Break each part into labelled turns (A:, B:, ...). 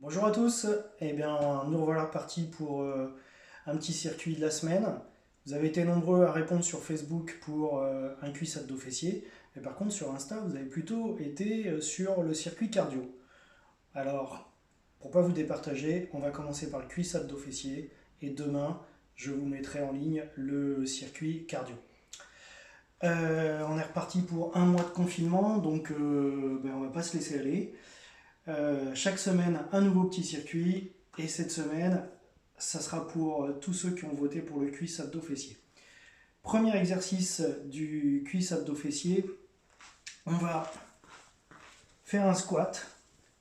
A: Bonjour à tous, eh bien nous revoilà repartis pour un petit circuit de la semaine. Vous avez été nombreux à répondre sur Facebook pour un cuisse abdos fessier, mais par contre sur Insta vous avez plutôt été sur le circuit cardio. Alors, pour pas vous départager, on va commencer par le cuisse abdos fessier et demain je vous mettrai en ligne le circuit cardio. On est reparti pour un mois de confinement, donc on va pas se laisser aller. Chaque semaine, un nouveau petit circuit. Et cette semaine, ça sera pour tous ceux qui ont voté pour le cuisse abdos fessier. Premier exercice du cuisse abdos fessier, on va faire un squat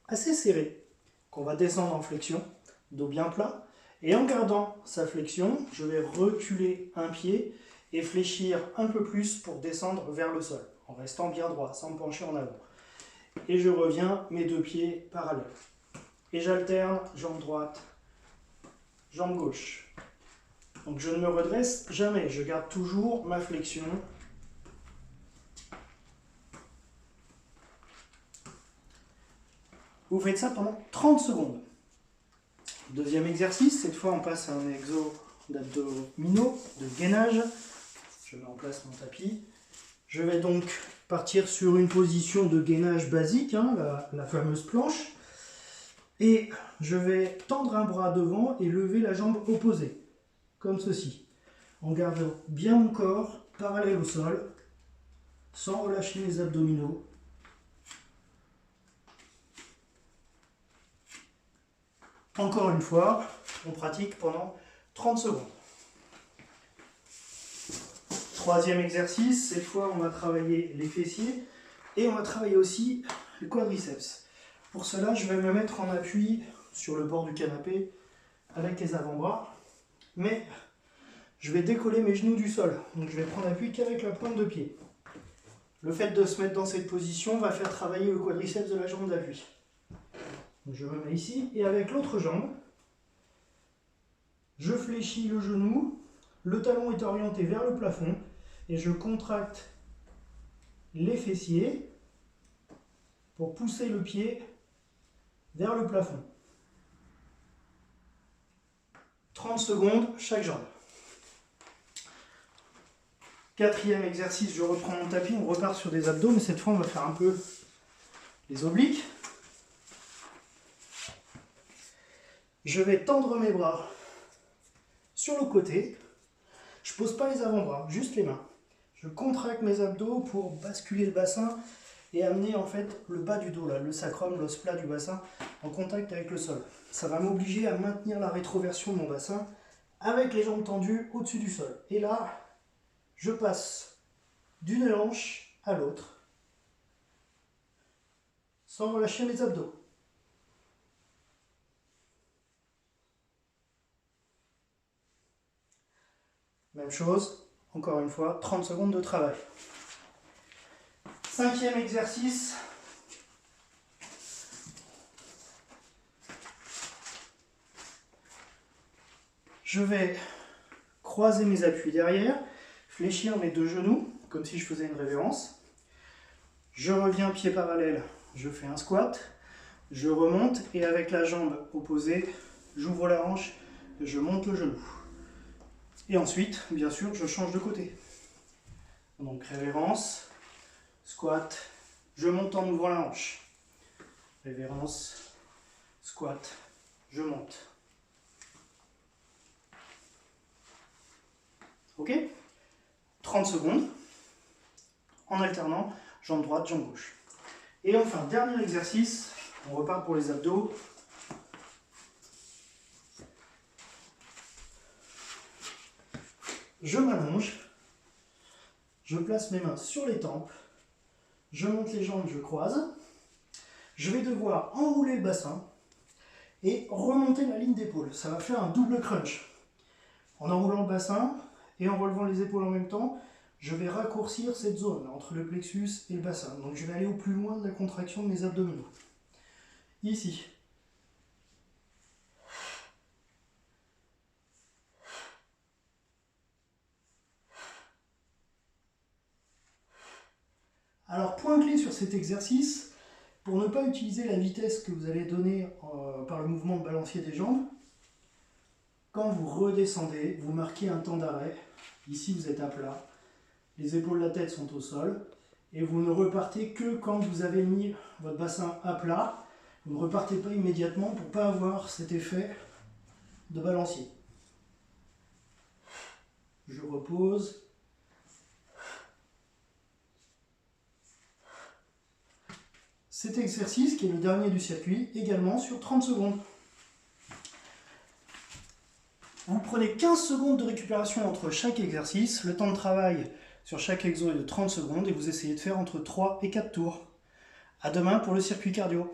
A: assez serré, qu'on va descendre en flexion, dos bien plat. Et en gardant sa flexion, je vais reculer un pied et fléchir un peu plus pour descendre vers le sol, en restant bien droit, sans me pencher en avant. Et je reviens, mes deux pieds parallèles. Et j'alterne, jambe droite, jambe gauche. Donc je ne me redresse jamais, je garde toujours ma flexion. Vous faites ça pendant 30 secondes. Deuxième exercice, cette fois on passe à un exo d'abdominaux, de gainage. Je mets en place mon tapis. Je vais donc partir sur une position de gainage basique, la fameuse planche. Et je vais tendre un bras devant et lever la jambe opposée, comme ceci, en gardant bien mon corps parallèle au sol, sans relâcher les abdominaux. Encore une fois, on pratique pendant 30 secondes. Troisième exercice, cette fois on va travailler les fessiers et on va travailler aussi le quadriceps. Pour cela, je vais me mettre en appui sur le bord du canapé avec les avant-bras, mais je vais décoller mes genoux du sol, donc je vais prendre appui qu'avec la pointe de pied. Le fait de se mettre dans cette position va faire travailler le quadriceps de la jambe d'appui. Donc je me mets ici et avec l'autre jambe, je fléchis le genou, le talon est orienté vers le plafond et je contracte les fessiers pour pousser le pied vers le plafond. 30 secondes chaque jambe. Quatrième exercice, je reprends mon tapis, on repart sur des abdos, mais cette fois on va faire un peu les obliques. Je vais tendre mes bras sur le côté. Je ne pose pas les avant-bras, juste les mains. Je contracte mes abdos pour basculer le bassin et amener en fait le bas du dos, là, le sacrum, l'os plat du bassin, en contact avec le sol. Ça va m'obliger à maintenir la rétroversion de mon bassin avec les jambes tendues au-dessus du sol. Et là, je passe d'une hanche à l'autre sans relâcher mes abdos. Même chose, encore une fois, 30 secondes de travail. Cinquième exercice. Je vais croiser mes appuis derrière, fléchir mes deux genoux, comme si je faisais une révérence. Je reviens pied parallèle, je fais un squat, je remonte et avec la jambe opposée, j'ouvre la hanche, je monte le genou. Et ensuite, bien sûr, je change de côté. Donc révérence, squat, je monte en ouvrant la hanche. Révérence, squat, je monte. Ok? 30 secondes en alternant jambe droite, jambe gauche. Et enfin, dernier exercice, on repart pour les abdos. Je m'allonge, je place mes mains sur les tempes, je monte les jambes, je croise. Je vais devoir enrouler le bassin et remonter la ligne d'épaule. Ça va faire un double crunch. En enroulant le bassin et en relevant les épaules en même temps, je vais raccourcir cette zone entre le plexus et le bassin. Donc je vais aller au plus loin de la contraction de mes abdominaux. Ici. Alors, point clé sur cet exercice, pour ne pas utiliser la vitesse que vous allez donner par le mouvement mouvement de balancier des jambes. Quand vous redescendez, vous marquez un temps d'arrêt. Ici, vous êtes à plat. Les épaules de la tête sont au sol. Et vous ne repartez que quand vous avez mis votre bassin à plat. Vous ne repartez pas immédiatement pour ne pas avoir cet effet de balancier. Je repose. Cet exercice, qui est le dernier du circuit, également sur 30 secondes. Vous prenez 15 secondes de récupération entre chaque exercice. Le temps de travail sur chaque exo est de 30 secondes et vous essayez de faire entre 3 et 4 tours. À demain pour le circuit cardio.